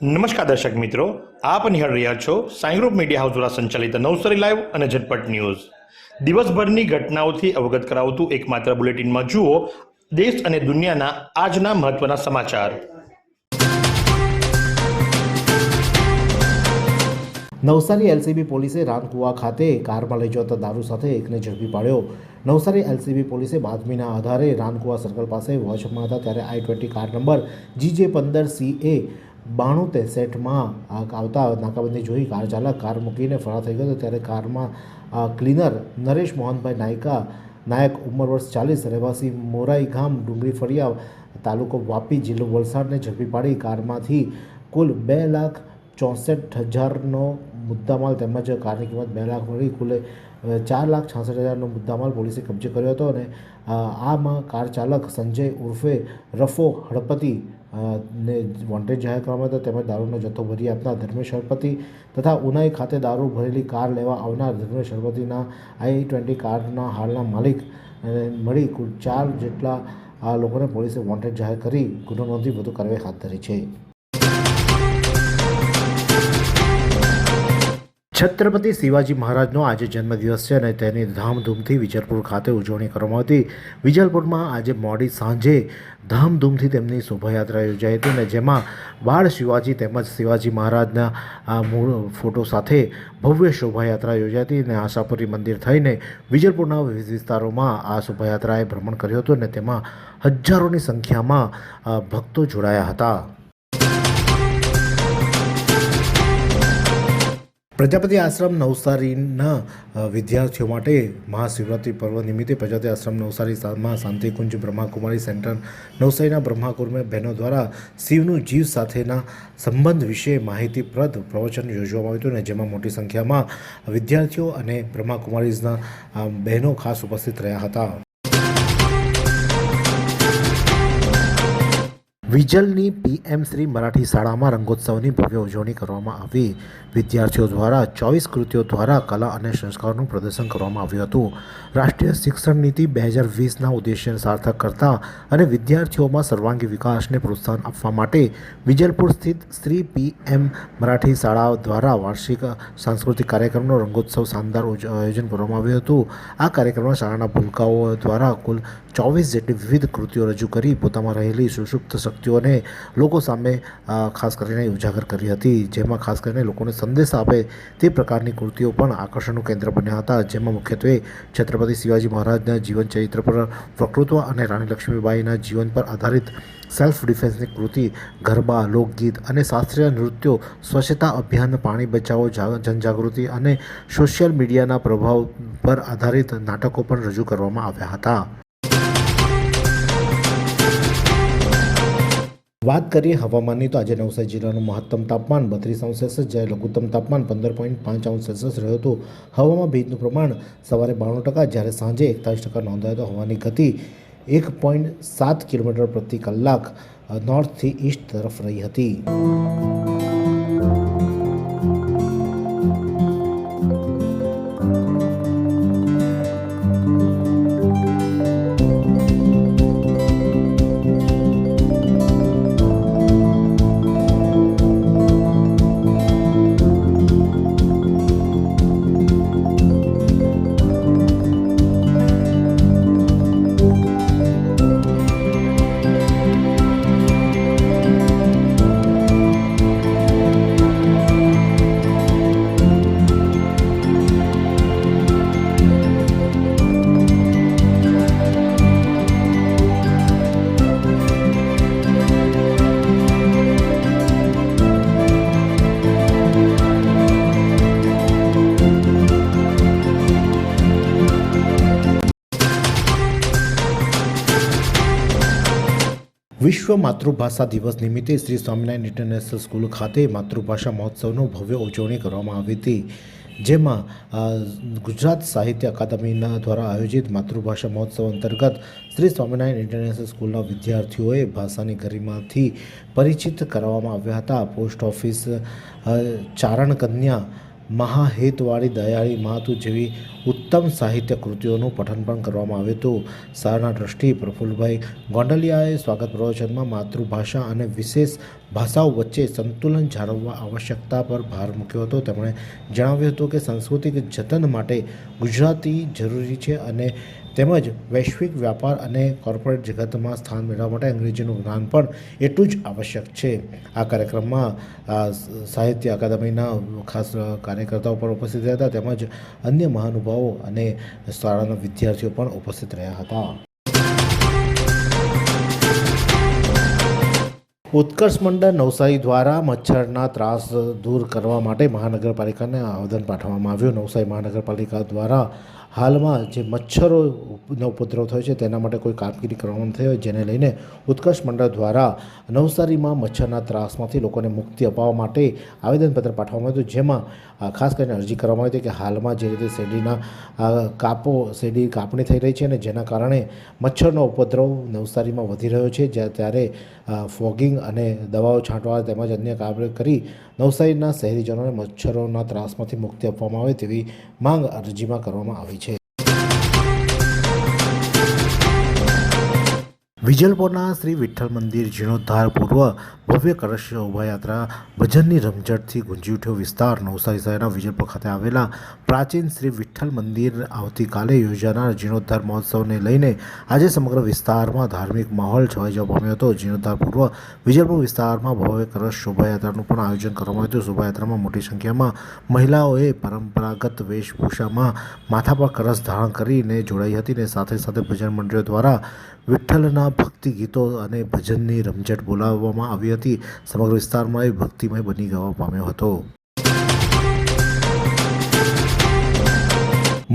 નમસ્કાર દર્શક મિત્રો, આપ નિહાળ રહ્યા છો સાઈ ગ્રુપ મીડિયા હાઉસ દ્વારા સંચાલિત નવસારી લાઈવ અને ઝટપટ ન્યૂઝ. દિવસભરની ઘટનાઓથી અવગત કરાવતું એકમાત્ર બુલેટિનમાં જુઓ દેશ અને દુનિયાના આજના મહત્વના સમાચાર. નવસારી એલસીબી પોલીસે રાનકુવા ખાતે કારમાં લઈ જતા દારૂ સાથે એકને ઝડપી પાડ્યો. નવસારી એલસીબી પોલીસે બાતમીના આધારે રાનકુવા સર્કલ પાસે વોચમાં હતા ત્યારે i20 કાર નંબર GJ15CA 9263માં આવતા નાકાબંધી જોઈ કાર ચાલક કાર મૂકીને ફરાર થઈ ગયો. ત્યારે કારમાં ક્લીનર નરેશ મોહનભાઈ નાયક ઉંમર વર્ષ 40 રહેવાસી મોરાઈ ગામ ડુંગરી ફળિયા તાલુકો વાપી જિલ્લો વલસાડને ઝડપી પાડી કારમાંથી કુલ 2,64,000નો મુદ્દામાલ તેમજ કારની કિંમત 2 લાખ મળી કુલ 4,66,000નો મુદ્દામાલ પોલીસે કબજે કર્યો હતો. અને આમાં કાર ચાલક સંજય ઉર્ફે રફો હળપતિ ને વોન્ટેડ જાહેર કરવામાં હતા. તેમજ દારૂનો જથ્થો ભરી આપનાર ધર્મેશ હળપતિ તથા ઉનાઈ ખાતે દારૂ ભરેલી કાર લેવા આવનાર ધર્મેશ હળપતિના i20 કારના હાલના માલિક મળી કુલ 4 જેટલા આ લોકોને પોલીસે વોન્ટેડ જાહેર કરી ગુનો નોંધી વધુ કાર્યવાહી હાથ ધરી છે. છત્રપતિ શિવાજી મહારાજનો આજે જન્મદિવસ છે અને તેની ધામધૂમથી વિજલપુર ખાતે ઉજવણી કરવામાં હતી. વિજલપુરમાં આજે મોડી સાંજે ધામધૂમથી તેમની શોભાયાત્રા યોજાઈ હતી અને જેમાં બાળ શિવાજી તેમજ શિવાજી મહારાજના મૂળ ફોટો સાથે ભવ્ય શોભાયાત્રા યોજાઈ હતી અને આશાપુરી મંદિર થઈને વિજલપુરના વિવિધ વિસ્તારોમાં આ શોભાયાત્રાએ ભ્રમણ કર્યું હતું અને તેમાં હજારોની સંખ્યામાં ભક્તો જોડાયા હતા. પ્રજાપતિ આશ્રમ નવસારીના વિદ્યાર્થીઓ માટે મહાશિવરાત્રિ પર્વ નિમિત્તે પ્રજાપતિ આશ્રમ નવસારીમાં શાંતિકુંજ બ્રહ્માકુમારી સેન્ટર નવસારીના બ્રહ્માકુમારી બહેનો દ્વારા શિવનું જીવ સાથેના સંબંધ વિશે માહિતીપ્રદ પ્રવચન યોજવામાં આવ્યું હતું અને જેમાં મોટી સંખ્યામાં વિદ્યાર્થીઓ અને બ્રહ્માકુમારીઝના બહેનો ખાસ ઉપસ્થિત રહ્યા હતા. વિજલની PM શ્રી મરાઠી શાળામાં રંગોત્સવની ભવ્ય ઉજવણી કરવામાં આવી. વિદ્યાર્થીઓ દ્વારા 24 કૃતિઓ દ્વારા કલા અને સંસ્કારનું પ્રદર્શન કરવામાં આવ્યું હતું. રાષ્ટ્રીય શિક્ષણ નીતિ 2020ના ઉદ્દેશ્યને સાર્થક કરતા અને વિદ્યાર્થીઓમાં સર્વાંગી વિકાસને પ્રોત્સાહન આપવા માટે વિજલપુર સ્થિત શ્રી PM મરાઠી શાળા દ્વારા વાર્ષિક સાંસ્કૃતિક કાર્યક્રમનો રંગોત્સવ શાનદાર આયોજન કરવામાં આવ્યું હતું. આ કાર્યક્રમમાં શાળાના ભૂલકાઓ દ્વારા કુલ 24 જેટલી વિવિધ કૃતિઓ રજૂ કરી પોતામાં રહેલી સુષુપ્ત શક્તિઓને લોકો સામે ખાસ કરીને ઉજાગર કરી હતી. જેમાં ખાસ કરીને લોકોને સંદેશ આપે તે પ્રકારની કૃતિઓ પણ આકર્ષણનું કેન્દ્ર બન્યા હતા. જેમાં મુખ્યત્વે છત્રપતિ શિવાજી મહારાજના જીવન ચરિત્ર પર વક્તૃત્વ અને રાણી લક્ષ્મીબાઈના જીવન પર આધારિત સેલ્ફ ડિફેન્સની કૃતિ, ગરબા, લોકગીત અને શાસ્ત્રીય નૃત્યો, સ્વચ્છતા અભિયાન, પાણી બચાવો જનજાગૃતિ અને સોશિયલ મીડિયાના પ્રભાવ પર આધારિત નાટકો પણ રજૂ કરવામાં આવ્યા હતા. વાત કરીએ હવામાનની તો આજે નવસારી જિલ્લાનું મહત્તમ તાપમાન 32°C જ્યારે લઘુત્તમ તાપમાન 15.5°C રહ્યું હતું. હવામાં ભેજનું પ્રમાણ સવારે 92% જ્યારે સાંજે 41% નોંધાયું હતું. હવાની ગતિ 1.7 કિલોમીટર પ્રતિ કલાક નોર્થથી ઈસ્ટ તરફ રહી હતી. વિશ્વ માતૃભાષા દિવસ નિમિત્તે શ્રી સ્વામિનારાયણ ઇન્ટરનેશનલ સ્કૂલ ખાતે માતૃભાષા મહોત્સવનો ભવ્ય ઉજવણી કરવામાં આવી હતી. જેમાં ગુજરાત સાહિત્ય અકાદમીના દ્વારા આયોજિત માતૃભાષા મહોત્સવ અંતર્ગત શ્રી સ્વામિનારાયણ ઇન્ટરનેશનલ સ્કૂલના વિદ્યાર્થીઓએ ભાષાની ગરિમાથી પરિચિત કરાવવામાં આવ્યા હતા. પોસ્ટ ઓફિસ ચારણ કન્યા મહાહેતવાળી દયાળી માતું જેવી ઉત્તમ સાહિત્ય કૃતિઓનું પઠન પણ કરવામાં આવ્યું હતું. શાળાના ટ્રસ્ટી પ્રફુલ્લભાઈ ગોંડલિયાએ સ્વાગત પ્રવચનમાં માતૃભાષા અને વિશેષ ભાષાઓ વચ્ચે સંતુલન જાળવવા આવશ્યકતા પર ભાર મૂક્યો હતો. તેમણે જણાવ્યું હતું કે સાંસ્કૃતિક જતન માટે ગુજરાતી જરૂરી છે અને તેમજ વૈશ્વિક વ્યાપાર અને કોર્પોરેટ જગતમાં સ્થાન મેળવવા માટે અંગ્રેજીનું જ્ઞાન પણ એટલું જ આવશ્યક છે. આ કાર્યક્રમમાં સાહિત્ય અકાદમીના ખાસ કાર્યકર્તાઓ પણ ઉપસ્થિત રહ્યા હતા તેમજ અન્ય મહાનુભાવો અને શાળાના વિદ્યાર્થીઓ પણ ઉપસ્થિત રહ્યા હતા. ઉત્કર્ષ મંડળ નવસારી દ્વારા મચ્છરના ત્રાસ દૂર કરવા માટે મહાનગરપાલિકાને આવેદન પાઠવવામાં આવ્યું. નવસારી મહાનગરપાલિકા દ્વારા હાલમાં જે મચ્છરોનો ઉપદ્રવ થયો છે તેના માટે કોઈ કામગીરી કરવામાં થઈ હોય જેને લઈને ઉત્કર્ષ મંડળ દ્વારા નવસારીમાં મચ્છરના ત્રાસમાંથી લોકોને મુક્તિ અપાવવા માટે આવેદનપત્ર પાઠવવામાં આવ્યું, જેમાં ખાસ કરીને અરજી કરવામાં આવી હતી કે હાલમાં જે રીતે શેરડી કાપણી થઈ રહી છે અને જેના કારણે મચ્છરનો ઉપદ્રવ નવસારીમાં વધી રહ્યો છે, ત્યારે ફોગિંગ અને દવાઓ છાંટવા તેમજ અન્ય કાર્ય કરી નવસારીના શહેરીજનોને મચ્છરોના ત્રાસમાંથી મુક્તિ આપવામાં આવે તેવી માંગ અરજીમાં કરવામાં આવી છે. વિજલપોરના શ્રી વિઠ્ઠલ મંદિર જીર્ણોદ્ધાર પૂર્વ ભવ્ય કળશ શોભાયાત્રા ભજનની રમઝટથી ગુંજી ઉઠ્યો વિસ્તાર. નવસારી શહેરના વિજલપોર ખાતે આવેલા પ્રાચીન શ્રી વિઠ્ઠલ મંદિર આવતીકાલે યોજાનાર જીર્ણોદ્ધાર મહોત્સવને લઈને આજે સમગ્ર વિસ્તારમાં ધાર્મિક માહોલ છવાઈ જવા પામ્યો હતો. જીર્ણોદ્ધાર પૂર્વ વિજલપોર વિસ્તારમાં ભવ્ય કળશ શોભાયાત્રાનું પણ આયોજન કરવામાં આવ્યું. શોભાયાત્રામાં મોટી સંખ્યામાં મહિલાઓએ પરંપરાગત વેશભૂષામાં માથા પર કળશ ધારણ કરીને જોડાઈ હતી અને સાથે સાથે ભજન મંડળીઓ દ્વારા વિઠ્ઠલના ભક્તિ ગીતો અને ભજનની રમઝટ બોલાવવામાં આવી હતી. સમગ્ર વિસ્તારમાં એ ભક્તિમય બની જવા પામ્યો હતો.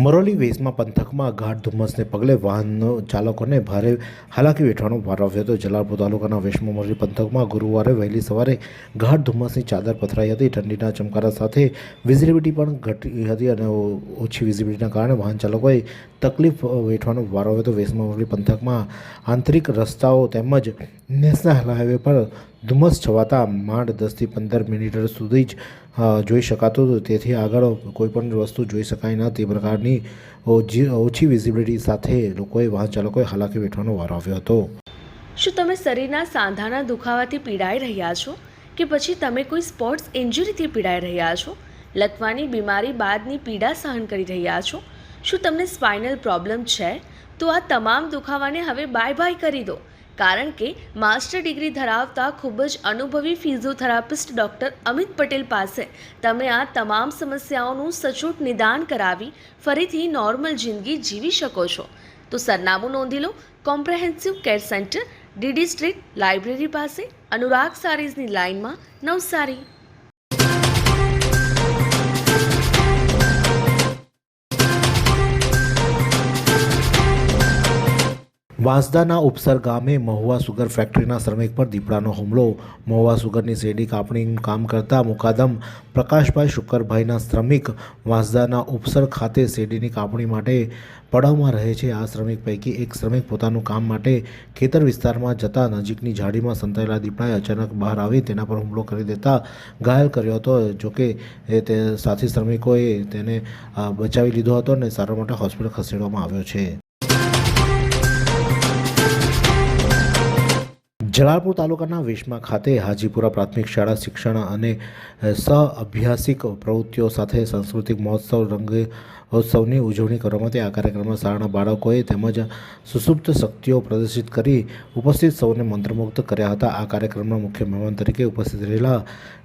મરોલી વેસમાં પંથકમાં ગાઢ ધુમ્મસને પગલે વાહન ચાલકોને ભારે હાલાકી વેઠવાનો વારો આવ્યો હતો. જલાલપુર તાલુકાના વેસમાં મરોલી પંથકમાં ગુરુવારે વહેલી સવારે ગાઢ ધુમ્મસની ચાદર પથરાઈ હતી. ઠંડીના ચમકારા સાથે વિઝિબિલિટી પણ ઘટી હતી અને ઓછી વિઝિબિલિટીના કારણે વાહન ચાલકોએ તકલીફ વેઠવાનો વારો આવ્યો હતો. વેસમાં મરોલી પંથકમાં આંતરિક રસ્તાઓ તેમજ નેશનલ હાઈવે પર ધુમ્મસ છવાતા માંડ 10થી 15 મિનિટ સુધી જ જોઈ શકાતું હતું. તેથી આગળ કોઈપણ વસ્તુ જોઈ શકાય ન તે પ્રકારની ઓછી વિઝિબિલિટી સાથે લોકોએ વાહન ચાલકોએ હાલાકી વેઠવાનો વારો આવ્યો હતો. શું તમે શરીરના સાંધાના દુખાવાથી પીડાઈ રહ્યા છો કે પછી તમે કોઈ સ્પોર્ટ્સ ઇન્જરીથી પીડાઈ રહ્યા છો? લકવાની બીમારી બાદની પીડા સહન કરી રહ્યા છો? શું તમને સ્પાઇનલ પ્રોબ્લેમ છે? તો આ તમામ દુખાવાને હવે બાય બાય કરી દો, કારણ કે માસ્ટર ડિગ્રી ધરાવતા ખૂબ જ અનુભવી ફિઝિયોથેરાપિસ્ટ ડૉક્ટર અમિત પટેલ પાસે તમે આ તમામ સમસ્યાઓનું સચોટ નિદાન કરાવી ફરીથી નોર્મલ જિંદગી જીવી શકો છો. તો સરનામું નોંધી લો. Comprehensive care centre, DD street, library પાસે, અનુરાગ સારીઝની લાઇનમાં, નવસારી. વાંસદાના ઉપસર ગામે મહુવા સુગર ફેક્ટરીના શ્રમિક પર દીપડાનો હુમલો. મહુવા સુગરની શેરડી કાપણીનું કામ કરતા મુકાદમ પ્રકાશભાઈ શુકરભાઈના શ્રમિક વાંસદાના ઉપસર ખાતે શેરડીની કાપણી માટે પડાવમાં રહે છે. આ શ્રમિક પૈકી એક શ્રમિક પોતાનું કામ માટે ખેતર વિસ્તારમાં જતા નજીકની ઝાડીમાં સંતાયેલા દીપડાએ અચાનક બહાર આવી તેના પર હુમલો કરી દેતા ઘાયલ કર્યો હતો. જોકે તે સાથી શ્રમિકોએ તેને બચાવી લીધો હતો અને સારવાર માટે હોસ્પિટલ ખસેડવામાં આવ્યો છે. જલાલપુર તાલુકાના વેશમાં ખાતે હાજીપુરા પ્રાથમિક શાળા શિક્ષણ અને સહ-અભ્યાસિક પ્રવૃત્તિઓ સાથે સાંસ્કૃતિક રંગોત્સવની ઉજવણી કરવામાં આવી. આ કાર્યક્રમમાં શાળાના બાળકોએ તેમજ સુસુપ્ત શક્તિઓ પ્રદર્શિત કરી ઉપસ્થિત સૌને મંત્રમુગ્ધ કર્યા હતા. આ કાર્યક્રમના મુખ્ય મહેમાન તરીકે ઉપસ્થિત રહેલા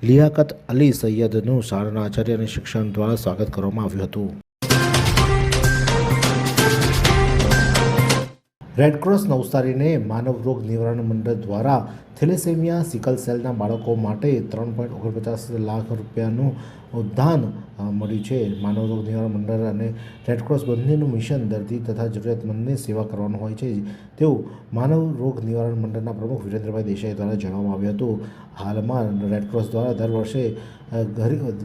લિયાકત અલી સૈયદનું શાળાના આચાર્ય અને શિક્ષણ દ્વારા સ્વાગત કરવામાં આવ્યું હતું. રેડક્રોસ નવસારીને માનવ રોગ નિવારણ મંડળ દ્વારા થેલેસેમિયા સિકલ સેલના બાળકો માટે 3.49 લાખ રૂપિયાનું દાન મળ્યું છે. માનવ રોગ નિવારણ મંડળ અને રેડક્રોસ બંનેનું મિશન દર્દી તથા જરૂરિયાતમંદની સેવા કરવાનું હોય છે તેવું માનવ રોગ નિવારણ મંડળના પ્રમુખ વિરેન્દ્રભાઈ દેસાઈ દ્વારા જણાવવામાં આવ્યું હતું. હાલમાં રેડક્રોસ દ્વારા દર વર્ષે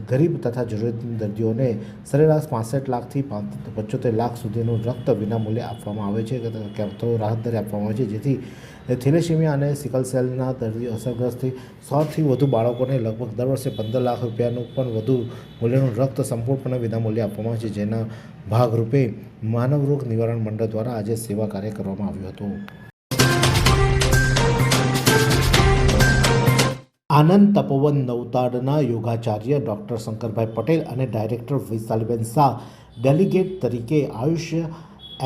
ગરીબ તથા જરૂરિયાતમંદ દર્દીઓને સરેરાશ 65 લાખથી 75 લાખ સુધીનું રક્ત વિનામૂલ્યે આપવામાં આવે છે, તો રાહત દરે આપવામાં આવે છે, જેથી થેલેસેમિયા અને સિકલ સેલના દર્દીઓ અસરગ્રસ્તથી 100થી વધુ બાળકોને લગભગ દર વર્ષે 15 લાખ રૂપિયાનું પણ વધુ મૂલ્યનું રક્ત સંપૂર્ણપણે વિનામૂલ્યે આપવામાં આવે છે, જેના ભાગરૂપે માનવરોગ નિવારણ મંડળ દ્વારા આજે સેવા કાર્ય કરવામાં આવ્યું હતું. આનંદ તપોવન નવતાડના યોગાચાર્ય ડૉક્ટર શંકરભાઈ પટેલ અને ડાયરેક્ટર વૈશાલીબેન શાહ ડેલિગેટ તરીકે આયુષ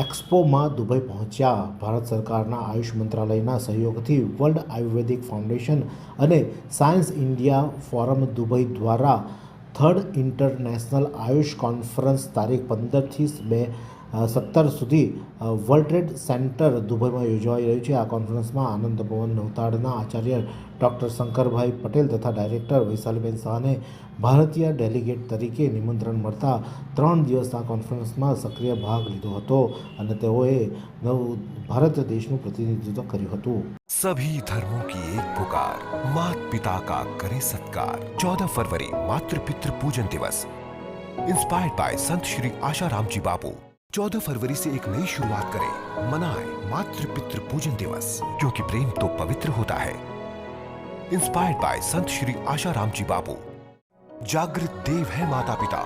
એક્સપોમાં દુબઈ પહોંચ્યા. ભારત સરકારના આયુષ મંત્રાલયના સહયોગથી વર્લ્ડ આયુર્વેદિક ફાઉન્ડેશન અને સાયન્સ ઇન્ડિયા ફોરમ દુબઈ દ્વારા 3rd ઇન્ટરનેશનલ આયુષ કોન્ફરન્સ તારીખ 15થી 17 સુધી વર્લ્ડ ટ્રેડ સેન્ટર દુબઈમાં યોજાઈ રહ્યું છે. આ કોન્ફરન્સમાં આનંદ તપોવન નવતાડના આચાર્ય ડૉક્ટર શંકરભાઈ પટેલ તથા ડાયરેક્ટર વૈશાલીબેન શાહને ભારતીય ડેલિગેટ તરીકે નિમંત્રણ મળતા 3 દિવસના કોન્ફરન્સમાં સક્રિય ભાગ લીધો હતો અને તેઓએ ભારત દેશનું પ્રતિનિધિત્વ કર્યું હતું. सभी धर्मों की एक पुकार, मात पिता का करे सत्कार. 14 फरवरी मातृ पितृ पूजन दिवस, इंस्पायर्ड बाय संत श्री आशाराम जी बापू. 14 फरवरी से एक नई शुरुआत करें, मनाएं मातृ पितृ पूजन दिवस, क्योंकि प्रेम तो पवित्र होता है. इंस्पायर्ड बाय संत श्री आशाराम जी बापू. जागृत देव है माता पिता,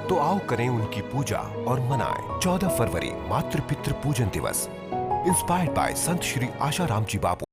तो आओ करें उनकी पूजा और मनाएं 14 फरवरी मातृ पितृ पूजन दिवस, inspired by Sant Shri Asaram ji Bapu.